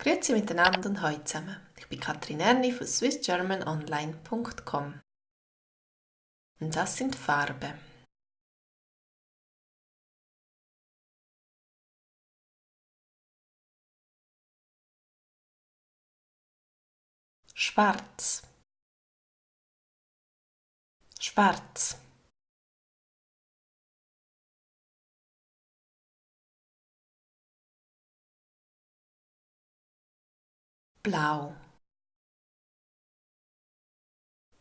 Grüezi miteinander und hallo zusammen. Ich bin Katrin Erni von swissgermanonline.com. Und das sind Farben. Schwarz, schwarz. Blau,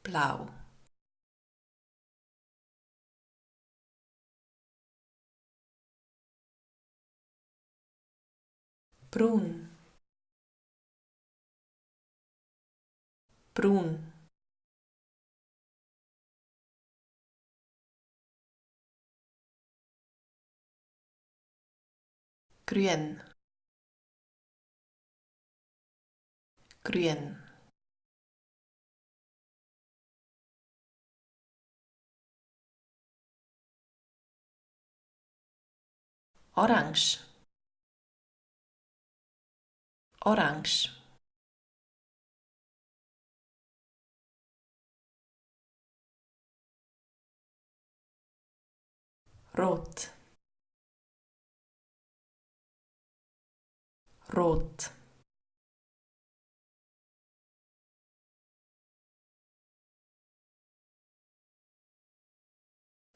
blau. Brun, brun. Grün, grün. Orange, orange. Rot, rot.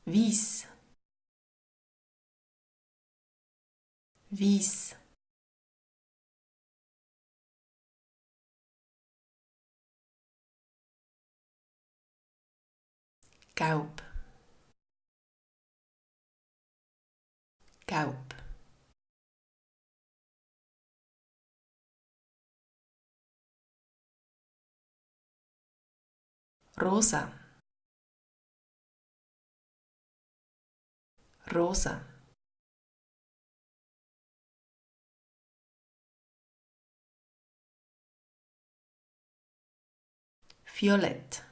Weiß, weiß. Gelb, gelb. Rosa, rosa. Violett,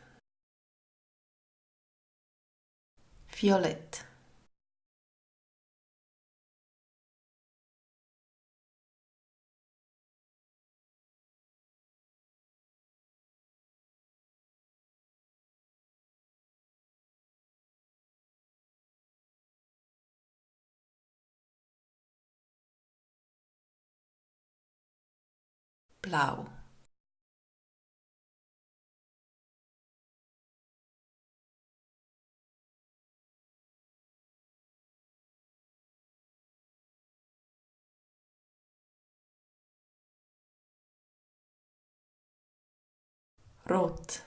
violett. Blau, rot.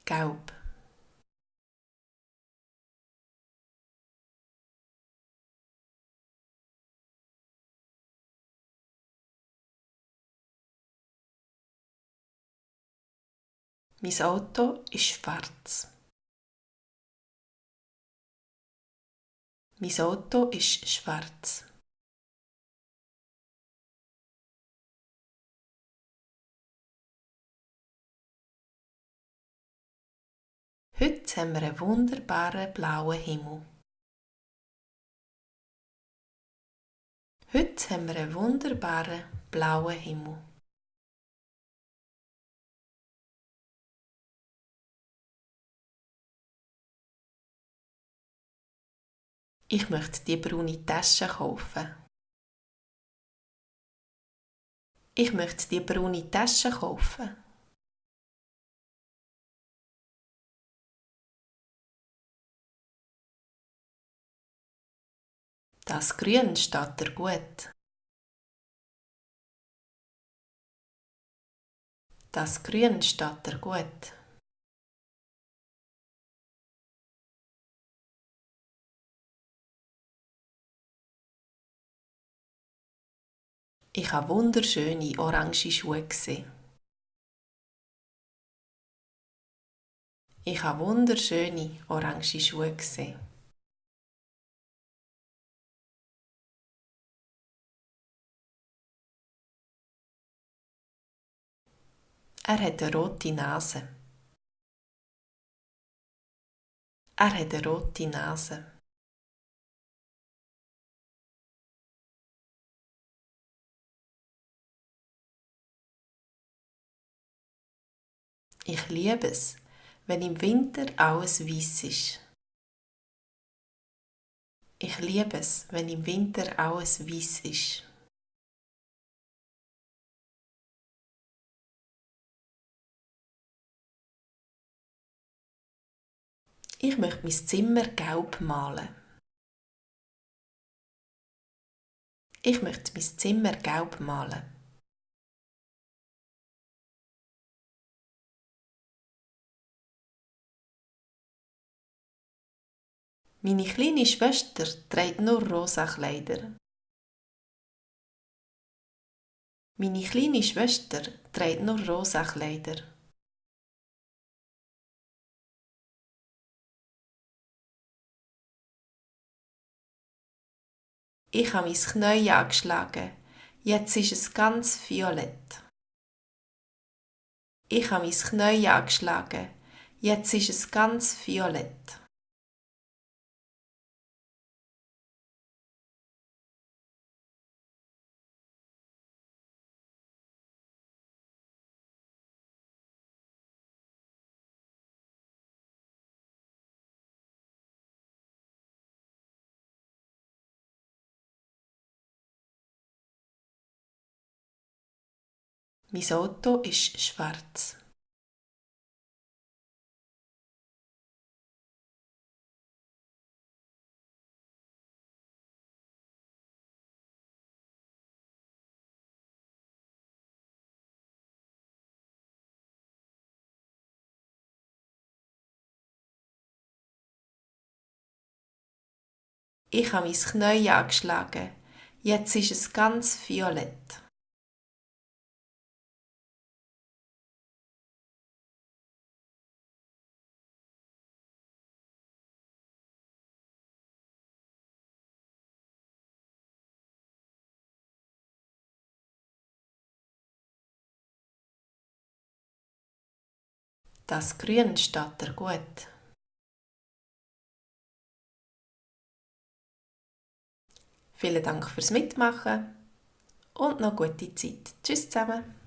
Gelb, mein Auto ist schwarz. Mein Auto ist schwarz. Heute haben wir einen wunderbaren blauen Himmel. Heute haben wir einen wunderbaren blauen Himmel. Ich möchte die braune Tasche kaufen. Ich möchte die braune Tasche kaufen. Das Grün steht dir gut. Das Grün steht dir gut. Ich habe wunderschöne orange Schuhe gesehen. Ich habe wunderschöne orange Schuhe gesehen. Er hat eine rote Nase. Er hat eine rote Nase. Ich liebe es, wenn im Winter alles weiss ist. Ich liebe es, wenn im Winter alles weiss ist. Ich möchte mein Zimmer gelb malen. Ich möchte mein Zimmer gelb malen. Meine kleine Schwester trägt nur rosa Kleider. Meine kleine Schwester trägt nur rosa Kleider. Ich habe mein Knie angeschlagen. Jetzt ist es ganz violett. Ich habe mein Knie angeschlagen. Jetzt ist es ganz violett. Mein Auto ist schwarz. Ich habe mein Knie angeschlagen. Jetzt ist es ganz violett. Das Grün steht dir gut. Vielen Dank fürs Mitmachen und noch gute Zeit. Tschüss zusammen.